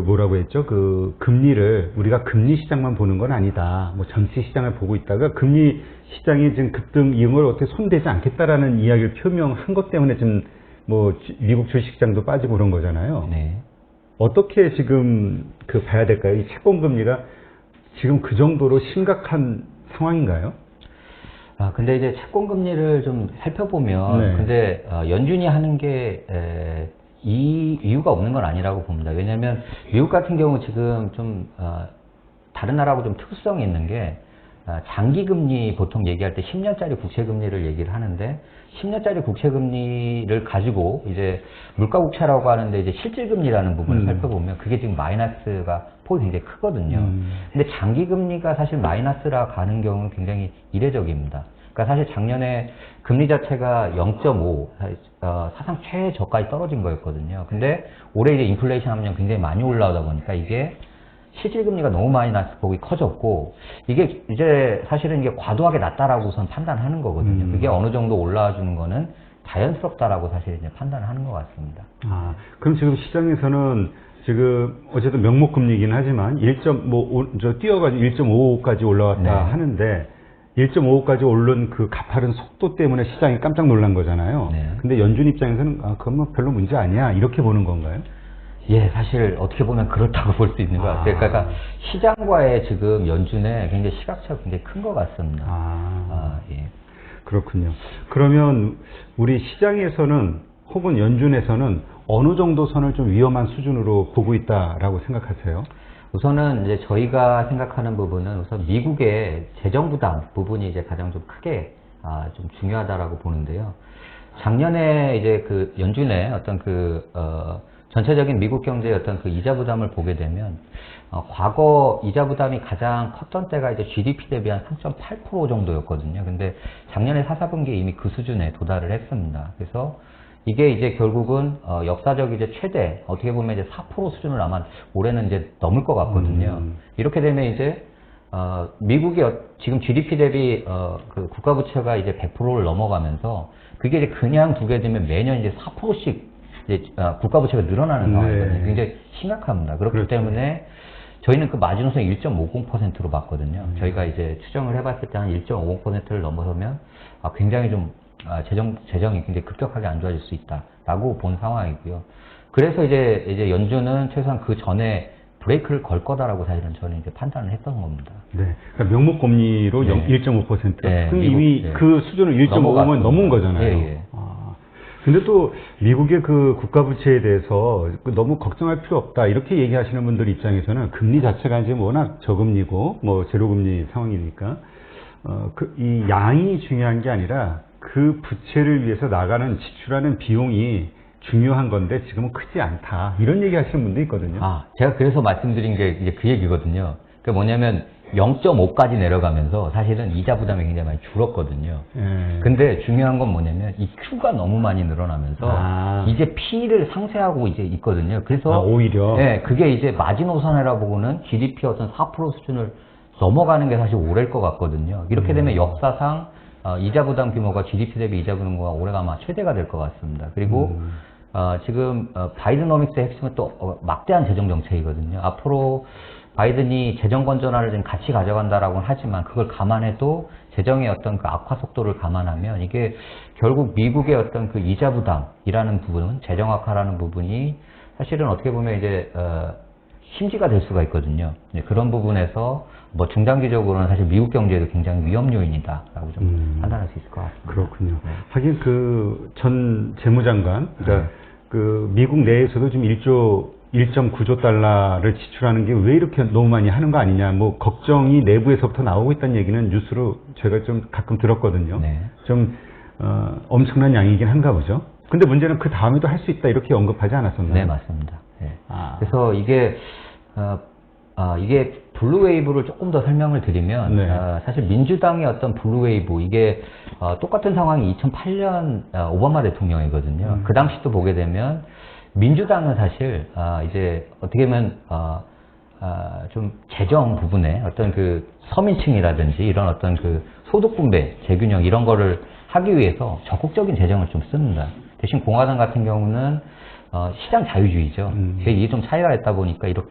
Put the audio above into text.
뭐라고 했죠? 그 금리를 우리가 금리 시장만 보는 건 아니다. 뭐 전체 시장을 보고 있다가 금리 시장이 지금 급등 이런 걸 어떻게 손대지 않겠다라는 이야기를 표명한 것 때문에 지금 뭐 미국 주식시장도 빠지고 그런 거잖아요. 네. 어떻게 지금 그 봐야 될까요? 이 채권 금리가 지금 그 정도로 심각한 상황인가요? 근데 이제 채권 금리를 좀 살펴보면, 네. 근데 연준이 하는 게 이유가 없는 건 아니라고 봅니다. 왜냐하면 미국 같은 경우 지금 좀 다른 나라하고 좀 특수성이 있는 게 장기 금리 보통 얘기할 때 10년짜리 국채 금리를 얘기를 하는데 10년짜리 국채 금리를 가지고 이제 물가 국채라고 하는데 이제 실질 금리라는 부분을 살펴보면 그게 지금 마이너스가 폭이 굉장히 크거든요. 근데 장기 금리가 사실 마이너스라 가는 경우는 굉장히 이례적입니다. 그러니까 사실 작년에 금리 자체가 0.5 사상 최저까지 떨어진 거였거든요. 근데 올해 이제 인플레이션 함량 굉장히 많이 올라오다 보니까 이게 실질금리가 너무 마이너스 폭이 커졌고 이게 이제 사실은 이게 과도하게 낮다라고 우선 판단하는 거거든요. 그게 어느 정도 올라와 주는 거는 자연스럽다라고 사실 이제 판단을 하는 것 같습니다. 그럼 지금 시장에서는 지금 어쨌든 명목금리이긴 하지만 1.5 뛰어가지고 1.55까지 올라왔다 네. 하는데 1.55까지 오른 그 가파른 속도 때문에 시장이 깜짝 놀란 거잖아요. 네. 근데 연준 입장에서는 그건 뭐 별로 문제 아니야 이렇게 보는 건가요? 예, 사실 어떻게 보면 그렇다고 볼 수 있는 것 같아요. 그러니까 시장과의 지금 연준의 굉장히 시각차가 굉장히 큰 것 같습니다. 예. 그렇군요. 그러면 우리 시장에서는 혹은 연준에서는 어느 정도 선을 좀 위험한 수준으로 보고 있다라고 생각하세요? 우선은 이제 저희가 생각하는 부분은 우선 미국의 재정 부담 부분이 이제 가장 좀 크게 좀 중요하다라고 보는데요. 작년에 이제 그 연준의 어떤 전체적인 미국 경제의 어떤 그 이자 부담을 보게 되면 과거 이자 부담이 가장 컸던 때가 이제 GDP 대비 한 3.8% 정도였거든요. 근데 작년에 4분기에 이미 그 수준에 도달을 했습니다. 그래서 이게 이제 결국은 역사적 이제 최대 어떻게 보면 이제 4% 수준을 아마 올해는 이제 넘을 것 같거든요. 이렇게 되면 이제 미국의 지금 GDP 대비 그 국가 부채가 이제 100%를 넘어가면서 그게 이제 그냥 두게 되면 매년 이제 4%씩 이제 국가 부채가 늘어나는 상황이거든요. 굉장히 심각합니다. 그렇기 그렇죠. 때문에 저희는 그 마지노선 1.50%로 봤거든요. 저희가 이제 추정을 해봤을 때 한 1.50%를 넘어서면 굉장히 좀 재정이 굉장히 급격하게 안 좋아질 수 있다라고 본 상황이고요. 그래서 이제 연준은 최소한 그 전에 브레이크를 걸 거다라고 사실은 저는 이제 판단을 했던 겁니다. 네. 그러니까 명목금리로 네. 1.5%. 네, 그럼 미국, 이미 네. 그 수준을 1.5면 넘은 거잖아요. 예. 근데 또 미국의 그 국가 부채에 대해서 너무 걱정할 필요 없다 이렇게 얘기하시는 분들 입장에서는 금리 자체가 이제 워낙 저금리고 뭐 제로금리 상황이니까 이 양이 중요한 게 아니라 그 부채를 위해서 나가는 지출하는 비용이 중요한 건데 지금은 크지 않다 이런 얘기 하시는 분도 있거든요. 제가 그래서 말씀드린 게 이제 그 얘기거든요. 그게 뭐냐면 0.5까지 내려가면서 사실은 이자 부담이 굉장히 많이 줄었거든요. 근데 중요한 건 뭐냐면 이 Q가 너무 많이 늘어나면서 이제 P를 상쇄하고 이제 있거든요. 그래서 오히려 그게 이제 마지노선이라 보고는 GDP 어떤 4% 수준을 넘어가는 게 사실 올해일 것 같거든요. 이렇게 되면 역사상 이자 부담 규모가 GDP 대비 이자 규모가 올해가 아마 최대가 될 것 같습니다. 그리고 지금 바이드노믹스의 핵심은 또 막대한 재정 정책이거든요. 앞으로 바이든이 재정 건전화를 좀 같이 가져간다라고는 하지만 그걸 감안해도 재정의 어떤 그 악화 속도를 감안하면 이게 결국 미국의 어떤 그 이자 부담이라는 부분, 재정 악화라는 부분이 사실은 어떻게 보면 이제 심지가 될 수가 있거든요. 그런 부분에서 뭐 중장기적으로는 사실 미국 경제에도 굉장히 위험 요인이다라고 좀 판단할 수 있을 것 같습니다. 그렇군요. 하긴 그 전 재무장관, 그러니까 그 미국 내에서도 지금 1.9조 달러를 지출하는 게 왜 이렇게 너무 많이 하는 거 아니냐, 뭐 걱정이 내부에서부터 나오고 있다는 얘기는 뉴스로 제가 좀 가끔 들었거든요. 좀 엄청난 양이긴 한가 보죠. 근데 문제는 그 다음에도 할 수 있다 이렇게 언급하지 않았었나요? 네, 맞습니다. 그래서 이게 블루웨이브를 조금 더 설명을 드리면 사실 민주당의 어떤 블루웨이브 이게 똑같은 상황이 2008년 오바마 대통령이거든요. 그 당시도 보게 되면 민주당은 사실 이제 어떻게 보면 좀 재정 부분에 어떤 그 서민층이라든지 이런 어떤 그 소득 분배, 재균형 이런 거를 하기 위해서 적극적인 재정을 좀 씁니다. 대신 공화당 같은 경우는 시장 자유주의죠. 이게 좀 차이가 있다 보니까 이렇게